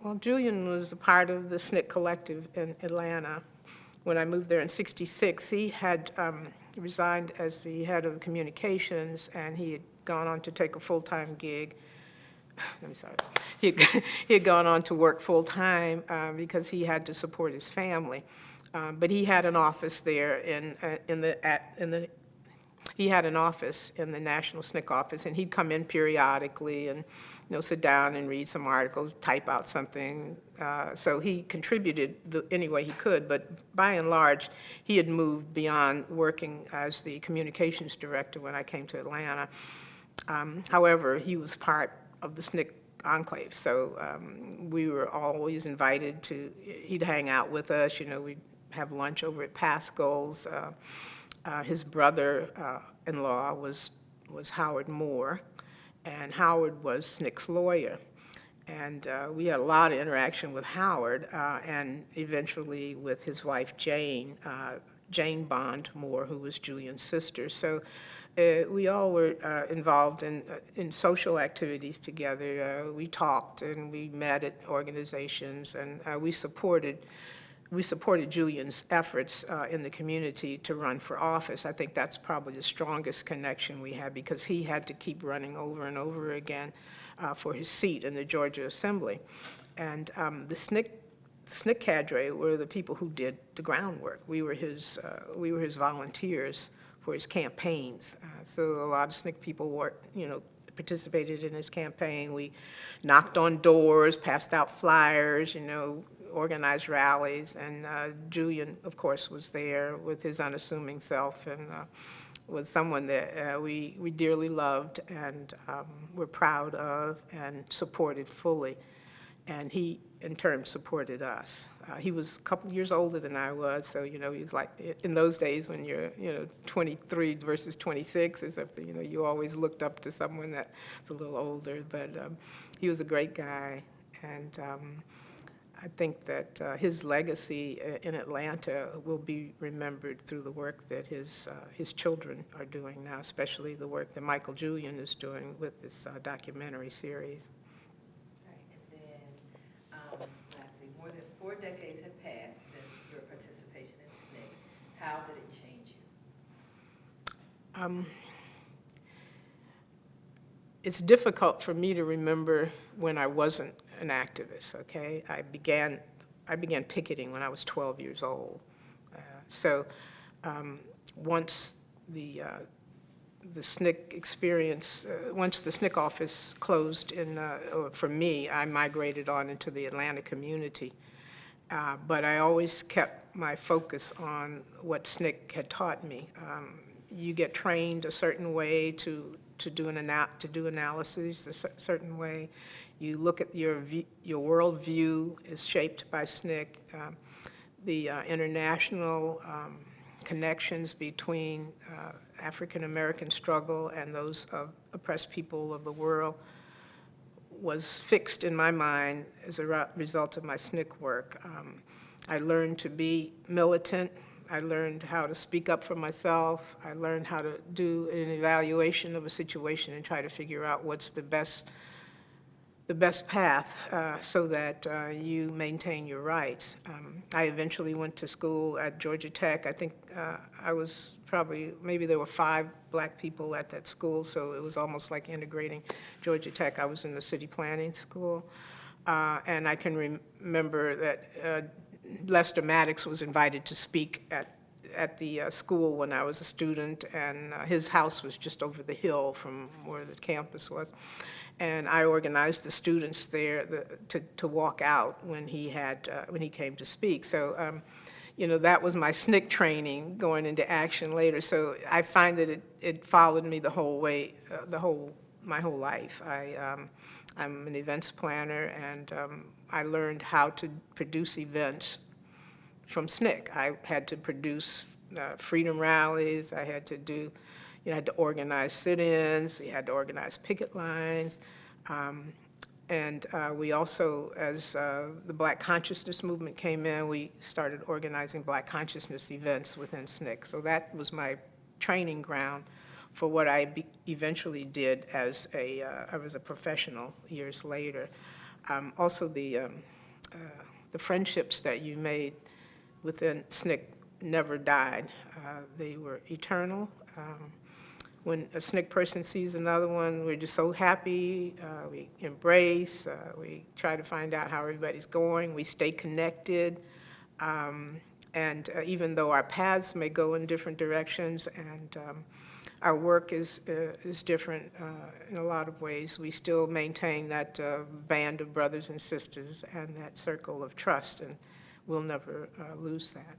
Well, Julian was a part of the SNCC collective in Atlanta. When I moved there in '66, he had resigned as the head of communications, and he had gone on to take a full-time gig. I'm sorry. He had gone on to work full-time because he had to support his family. But he had an office there he had an office in the National SNCC office, and he'd come in periodically and, sit down and read some articles, type out something. So he contributed any way he could, but by and large, he had moved beyond working as the communications director when I came to Atlanta. However, he was part of the SNCC enclave, so we were always invited he'd hang out with us, we'd have lunch over at Pascal's. His brother-in-law was Howard Moore, and Howard was SNCC's lawyer. And we had a lot of interaction with Howard, and eventually with his wife, Jane Bond Moore, who was Julian's sister. So we all were involved in social activities together. We talked and we met at organizations, and we supported Julian's efforts in the community to run for office. I think that's probably the strongest connection we had, because he had to keep running over and over again for his seat in the Georgia Assembly. And the SNCC cadre were the people who did the groundwork. We were his volunteers for his campaigns. So a lot of SNCC people participated in his campaign. We knocked on doors, passed out flyers, organized rallies, and Julian, of course, was there with his unassuming self, and was someone that we dearly loved and were proud of and supported fully. And he, in turn, supported us. He was a couple years older than I was, so, he was like, in those days when you're, 23 versus 26 or something, you always looked up to someone that's a little older, but he was a great guy, and I think that his legacy in Atlanta will be remembered through the work that his children are doing now, especially the work that Michael Julian is doing with this documentary series. Right, and then, lastly, more than 4 decades have passed since your participation in SNCC. How did it change you? It's difficult for me to remember when I wasn't an activist, okay? I began picketing when I was 12 years old. So once the SNCC experience, once the SNCC office closed for me, I migrated on into the Atlanta community. But I always kept my focus on what SNCC had taught me. You get trained a certain way to do analysis a certain way. You look at your worldview is shaped by SNCC. The international connections between African American struggle and those of oppressed people of the world was fixed in my mind as a result of my SNCC work. I learned to be militant. I learned how to speak up for myself. I learned how to do an evaluation of a situation and try to figure out what's the best path so that you maintain your rights. I eventually went to school at Georgia Tech. I think I was maybe there were 5 black people at that school, so it was almost like integrating Georgia Tech. I was in the city planning school, and I can remember that Lester Maddox was invited to speak at the school when I was a student, and his house was just over the hill from where the campus was. And I organized the students there to walk out when he came to speak. So, that was my SNCC training going into action later. So I find that it followed me the whole way, my whole life. I'm an events planner, and I learned how to produce events from SNCC. I had to produce freedom rallies. I had to had to organize sit-ins. We had to organize picket lines. And we also, as the Black Consciousness movement came in, we started organizing Black Consciousness events within SNCC. So that was my training ground for what I eventually did as I was a professional years later. Also, the friendships that you made within SNCC never died. They were eternal. When a SNCC person sees another one, we're just so happy. We embrace. We try to find out how everybody's going. We stay connected. And even though our paths may go in different directions and our work is different in a lot of ways, we still maintain that band of brothers and sisters and that circle of trust, and we'll never lose that.